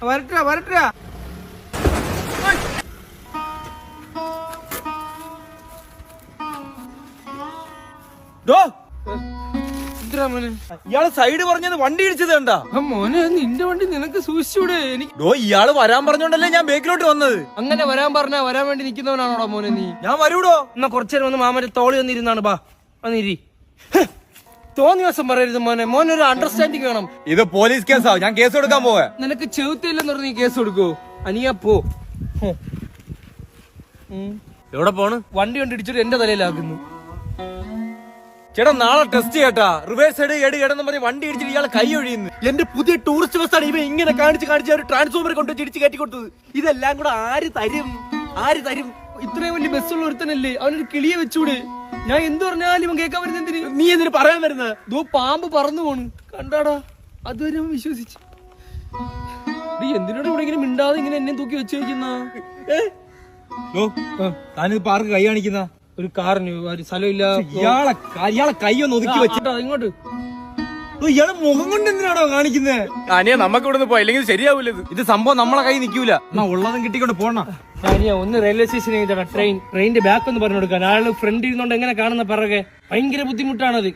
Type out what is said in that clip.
വരട്ടാ വരട്ടാ. ഇയാള് സൈഡ് പറഞ്ഞത് വണ്ടി ഇടിച്ചത് കണ്ടാ? മോനെ നിന്റെ വണ്ടി നിനക്ക് സൂക്ഷിച്ചൂടെ? എനിക്ക് ഇയാള് വരാൻ പറഞ്ഞോണ്ടല്ലേ ഞാൻ ബേക്കിലോട്ട് വന്നത്. അങ്ങനെ വരാൻ പറഞ്ഞാ വരാൻ വേണ്ടി നിൽക്കുന്നവനാണോടാ മോനെ നീ? ഞാൻ വരൂടോ. എന്നാ കുറച്ചേരം വന്ന് മാമന്റെ തോളി വന്നിരുന്നാണ്. ബാ വന്നിരി. തോന്നിയ ദിവസം പറയരുത് മോനെ. മോനെ ഒരു അണ്ടർസ്റ്റാൻഡിങ് വേണം. ഇത് പോലീസ് കേസാ, ഞാൻ കേസ് കൊടുക്കാൻ പോവാ. നിനക്ക് ചെവുത്തില്ലെന്ന് പറഞ്ഞ് നീ കേസ് കൊടുക്കോ? അനിയാ പോ. എവിടെ പോണ്? വണ്ടി കൊണ്ട് ഇടിച്ചിട്ട് എന്റെ തലയിലാക്കുന്നു. ചേട്ടാ നാളെ ടെസ്റ്റ് ചെയ്യട്ടാ. റിവേഴ്സ് സൈഡ് എടെന്ന് പറഞ്ഞ് വണ്ടി ഇടിച്ചിട്ട് ഇയാളെ കൈ ഒഴിയുന്നു. എന്റെ പുതിയ ടൂറിസ്റ്റ് ബസ്സാണ് ഇവ ഇങ്ങനെ കാണിച്ച് ഒരു ട്രാൻസ്ഫോമർ കൊണ്ട് ഇടിച്ച് കയറ്റി കൊടുത്തത്. ഇതെല്ലാം കൂടെ ആര് തരും? ഇത്രയും വലിയ ബസ്സുള്ള ഒരുത്തനല്ലേ, അവനൊരു കിളിയെ വെച്ചൂടെ? ഞാൻ എന്ത് പറഞ്ഞാലും ഇവൻ കേൾക്കാൻ വരുന്ന എന്തിന്? നീ എന്തിനു പറയാൻ വരുന്നത്? പാമ്പ് പറന്നു പോണ് കണ്ടാടാ. അതുവരെ അവൻ വിശ്വസിച്ചു. എന്തിനോട് ഇവിടെ ഇങ്ങനെ മിണ്ടാതെ ഇങ്ങനെ എന്നെ തൂക്കി വെച്ച് വയ്ക്കുന്ന? താനിത് പാർക്ക് കൈ കാണിക്കുന്ന ഒരു കാറിന് ഒരു സ്ഥലമില്ല. ഇയാളെ കൈ ഒന്ന് ഒതുക്കി വെച്ചിട്ടാ ഇങ്ങോട്ട്. ഇയാളെ മുഖം കൊണ്ട് എന്തിനാണോ കാണിക്കുന്നത്? അനിയ നമുക്ക് ഇവിടെ പോയി, അല്ലെങ്കിൽ ശരിയാവൂല. ഇത് സംഭവം നമ്മളെ കൈ നിൽക്കൂല. എന്നാ ഉള്ളതും കിട്ടിക്കൊണ്ട് പോണ. ഒന്ന് റെയിൽവേ സ്റ്റേഷനിൽ ട്രെയിനിന്റെ ബാക്ക് ഒന്ന് പറഞ്ഞു കൊടുക്കാൻ. ആള് ഫ്രണ്ട് ഇരുന്നോണ്ട് എങ്ങനെ കാണുന്ന പിറകെ ഭയങ്കര ബുദ്ധിമുട്ടാണത്.